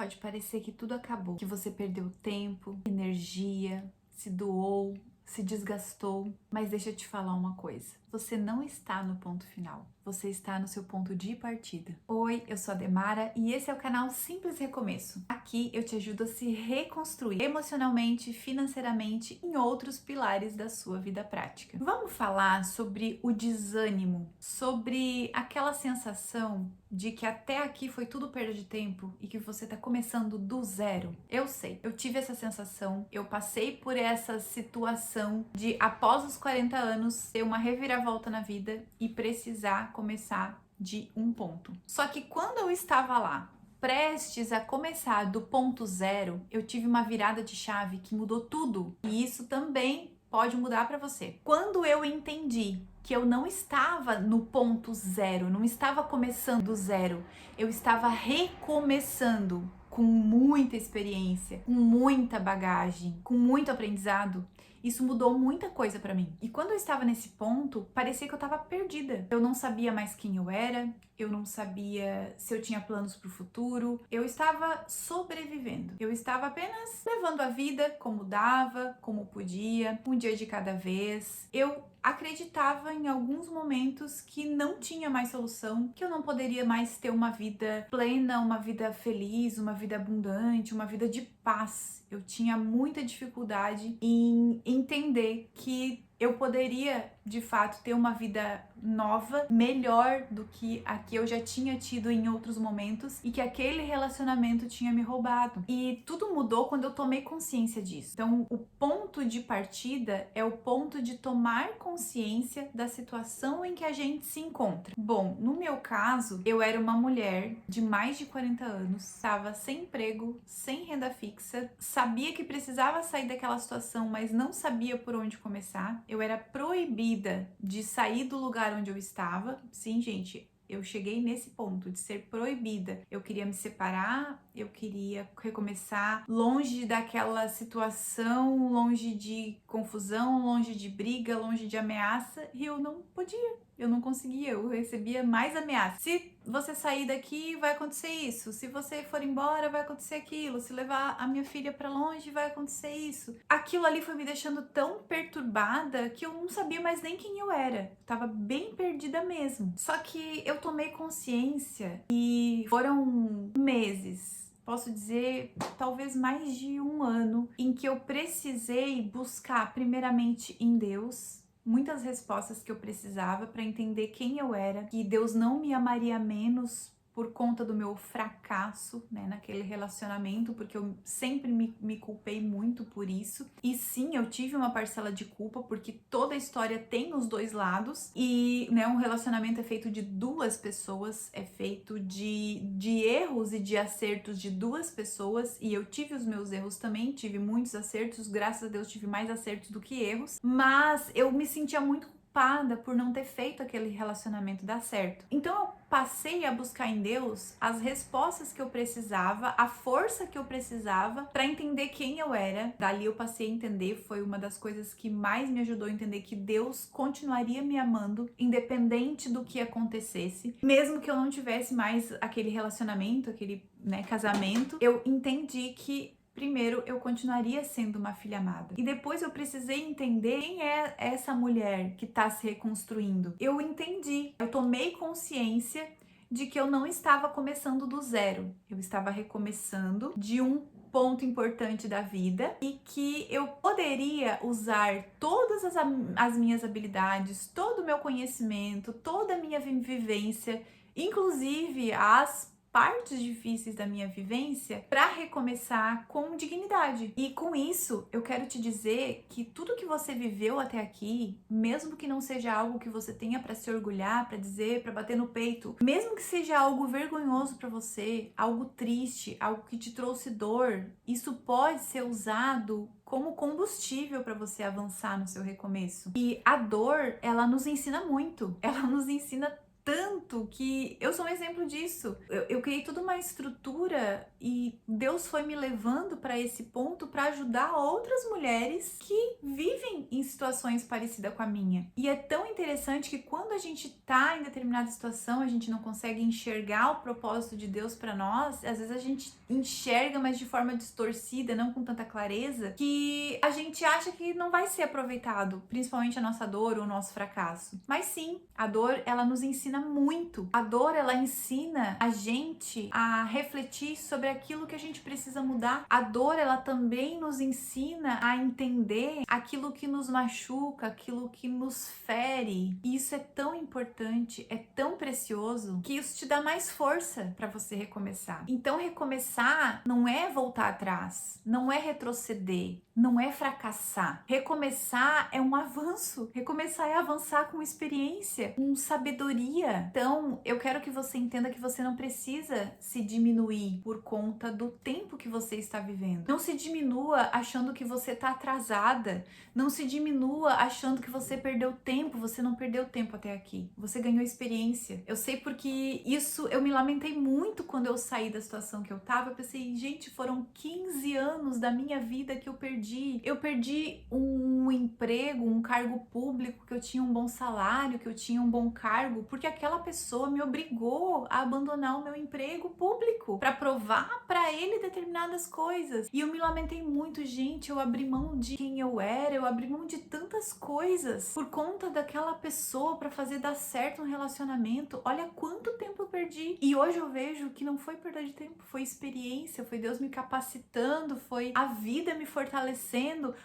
pode parecer que tudo acabou, que você perdeu tempo, energia, se doou, se desgastou, mas deixa eu te falar uma coisa. Você não está no ponto final, você está no seu ponto de partida. Oi, eu sou a Demara e esse é o canal Simples Recomeço. Aqui eu te ajudo a se reconstruir emocionalmente, financeiramente, em outros pilares da sua vida prática. Vamos falar sobre o desânimo, sobre aquela sensação de que até aqui foi tudo perda de tempo e que você está começando do zero. Eu sei, eu tive essa sensação, eu passei por essa situação de após os 40 anos ter uma reviravolta na vida e precisar começar de um ponto. Só que quando eu estava lá, prestes a começar do ponto zero, eu tive uma virada de chave que mudou tudo. E isso também pode mudar para você. Quando eu entendi que eu não estava no ponto zero, não estava começando do zero, eu estava recomeçando com muita experiência, com muita bagagem, com muito aprendizado. Isso mudou muita coisa pra mim. E quando eu estava nesse ponto, parecia que eu estava perdida. Eu não sabia mais quem eu era, eu não sabia se eu tinha planos pro futuro. Eu estava sobrevivendo. Eu estava apenas levando a vida como dava, como podia, um dia de cada vez. Eu acreditava em alguns momentos que não tinha mais solução, que eu não poderia mais ter uma vida plena, uma vida feliz, uma vida abundante, uma vida de paz. Eu tinha muita dificuldade em entender que eu poderia, de fato, ter uma vida nova, melhor do que a que eu já tinha tido em outros momentos e que aquele relacionamento tinha me roubado. E tudo mudou quando eu tomei consciência disso. Então, o ponto de partida é o ponto de tomar consciência da situação em que a gente se encontra. Bom, no meu caso, eu era uma mulher de mais de 40 anos, estava sem emprego, sem renda fixa, sabia que precisava sair daquela situação, mas não sabia por onde começar. Eu era proibida de sair do lugar onde eu estava. Sim, gente, eu cheguei nesse ponto de ser proibida. Eu queria me separar, eu queria recomeçar longe daquela situação, longe de confusão, longe de briga, longe de ameaça, e eu não podia. Eu não conseguia, eu recebia mais ameaças. Se você sair daqui, vai acontecer isso. Se você for embora, vai acontecer aquilo. Se levar a minha filha pra longe, vai acontecer isso. Aquilo ali foi me deixando tão perturbada que eu não sabia mais nem quem eu era. Tava bem perdida mesmo. Só que eu tomei consciência e foram meses, posso dizer, talvez mais de um ano, em que eu precisei buscar primeiramente em Deus muitas respostas que eu precisava para entender quem eu era, que Deus não me amaria menos por conta do meu fracasso, né, naquele relacionamento, porque eu sempre me culpei muito por isso. E sim, eu tive uma parcela de culpa, porque toda a história tem os dois lados. E, né, um relacionamento é feito de duas pessoas, é feito de erros e de acertos de duas pessoas. E eu tive os meus erros também, tive muitos acertos, graças a Deus tive mais acertos do que erros. Mas eu me sentia muito culpada por não ter feito aquele relacionamento dar certo. Então eu passei a buscar em Deus as respostas que eu precisava, a força que eu precisava para entender quem eu era. Dali eu passei a entender, foi uma das coisas que mais me ajudou a entender que Deus continuaria me amando, independente do que acontecesse. Mesmo que eu não tivesse mais aquele relacionamento, aquele, né, casamento, eu entendi que primeiro, eu continuaria sendo uma filha amada. E depois eu precisei entender quem é essa mulher que está se reconstruindo. Eu entendi, eu tomei consciência de que eu não estava começando do zero. Eu estava recomeçando de um ponto importante da vida e que eu poderia usar todas as minhas habilidades, todo o meu conhecimento, toda a minha vivência, inclusive as partes difíceis da minha vivência, para recomeçar com dignidade. E com isso, eu quero te dizer que tudo que você viveu até aqui, mesmo que não seja algo que você tenha para se orgulhar, para dizer, para bater no peito, mesmo que seja algo vergonhoso para você, algo triste, algo que te trouxe dor, isso pode ser usado como combustível para você avançar no seu recomeço. E a dor, ela nos ensina muito. Ela nos ensina tanto que eu sou um exemplo disso. Eu criei toda uma estrutura e Deus foi me levando para esse ponto para ajudar outras mulheres que vivem em situações parecidas com a minha. E é tão interessante que quando a gente tá em determinada situação, a gente não consegue enxergar o propósito de Deus para nós, às vezes a gente enxerga, mas de forma distorcida, não com tanta clareza, que a gente acha que não vai ser aproveitado, principalmente a nossa dor ou o nosso fracasso. Mas sim, a dor, ela nos ensina muito. A dor, ela ensina a gente a refletir sobre aquilo que a gente precisa mudar. A dor, ela também nos ensina a entender aquilo que nos machuca, aquilo que nos fere. E isso é tão importante, é tão precioso, que isso te dá mais força para você recomeçar. Então, recomeçar não é voltar atrás, não é retroceder, não é fracassar. Recomeçar é um avanço. Recomeçar é avançar com experiência, com sabedoria. Então, eu quero que você entenda que você não precisa se diminuir por conta do tempo que você está vivendo. Não se diminua achando que você está atrasada. Não se diminua achando que você perdeu tempo. Você não perdeu tempo até aqui. Você ganhou experiência. Eu sei porque isso eu me lamentei muito quando eu saí da situação que eu tava. Eu pensei, gente, foram 15 anos da minha vida que eu perdi. Eu perdi um emprego, um cargo público, que eu tinha um bom salário, que eu tinha um bom cargo, porque aquela pessoa me obrigou a abandonar o meu emprego público para provar para ele determinadas coisas. E eu me lamentei muito, gente, eu abri mão de quem eu era, eu abri mão de tantas coisas por conta daquela pessoa para fazer dar certo um relacionamento. Olha quanto tempo eu perdi. E hoje eu vejo que não foi perda de tempo, foi experiência, foi Deus me capacitando, foi a vida me fortalecendo,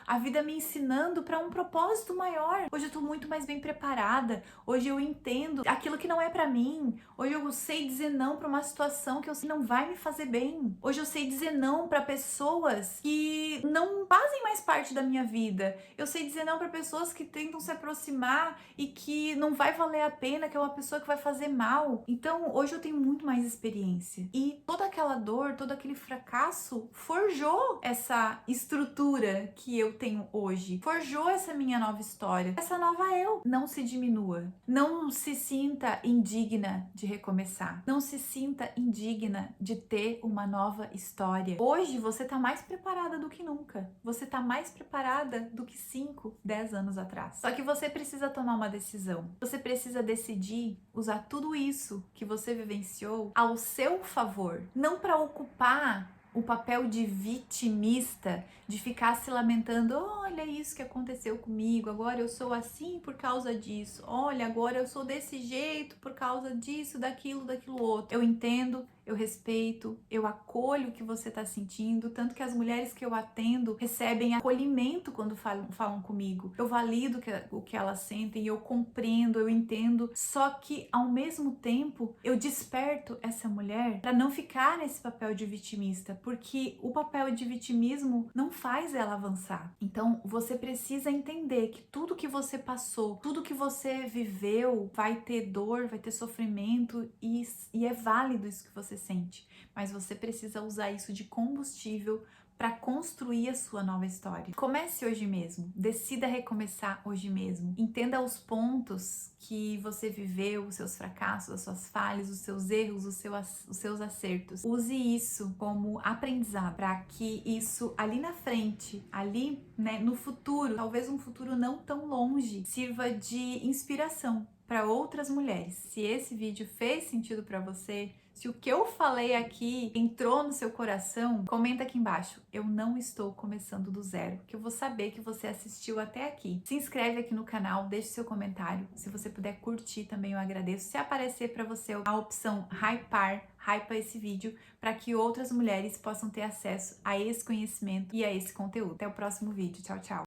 a vida me ensinando para um propósito maior. Hoje eu tô muito mais bem preparada. Hoje eu entendo aquilo que não é para mim. Hoje eu sei dizer não para uma situação que eu sei não vai me fazer bem. Hoje eu sei dizer não para pessoas que não fazem mais parte da minha vida. Eu sei dizer não para pessoas que tentam se aproximar e que não vai valer a pena, que é uma pessoa que vai fazer mal. Então, hoje eu tenho muito mais experiência. E toda aquela dor, todo aquele fracasso forjou essa estrutura que eu tenho hoje. Forjou essa minha nova história, essa nova eu. Não se diminua. Não se sinta indigna de recomeçar. Não se sinta indigna de ter uma nova história. Hoje você tá mais preparada do que nunca. Você tá mais preparada do que 5, 10 anos atrás. Só que você precisa tomar uma decisão. Você precisa decidir usar tudo isso que você vivenciou ao seu favor, não para ocupar o papel de vitimista, de ficar se lamentando, olha isso que aconteceu comigo, agora eu sou assim por causa disso, olha, agora eu sou desse jeito por causa disso, daquilo outro. Eu entendo, eu respeito, eu acolho o que você está sentindo, tanto que as mulheres que eu atendo recebem acolhimento quando falam comigo. Eu valido o que elas sentem, eu compreendo, eu entendo, só que ao mesmo tempo eu desperto essa mulher para não ficar nesse papel de vitimista, porque o papel de vitimismo não faz ela avançar. Então você precisa entender que tudo que você passou, tudo que você viveu, vai ter dor, vai ter sofrimento e é válido isso que você sente, mas você precisa usar isso de combustível para construir a sua nova história. Comece hoje mesmo, decida recomeçar hoje mesmo. Entenda os pontos que você viveu, os seus fracassos, as suas falhas, os seus erros, os seus acertos. Use isso como aprendizado para que isso ali na frente, ali, né, no futuro, talvez um futuro não tão longe, sirva de inspiração para outras mulheres. Se esse vídeo fez sentido para você, se o que eu falei aqui entrou no seu coração, comenta aqui embaixo. Eu não estou começando do zero, que eu vou saber que você assistiu até aqui. Se inscreve aqui no canal, deixe seu comentário. Se você puder curtir também, eu agradeço. Se aparecer para você a opção hypa esse vídeo para que outras mulheres possam ter acesso a esse conhecimento e a esse conteúdo. Até o próximo vídeo. Tchau, tchau.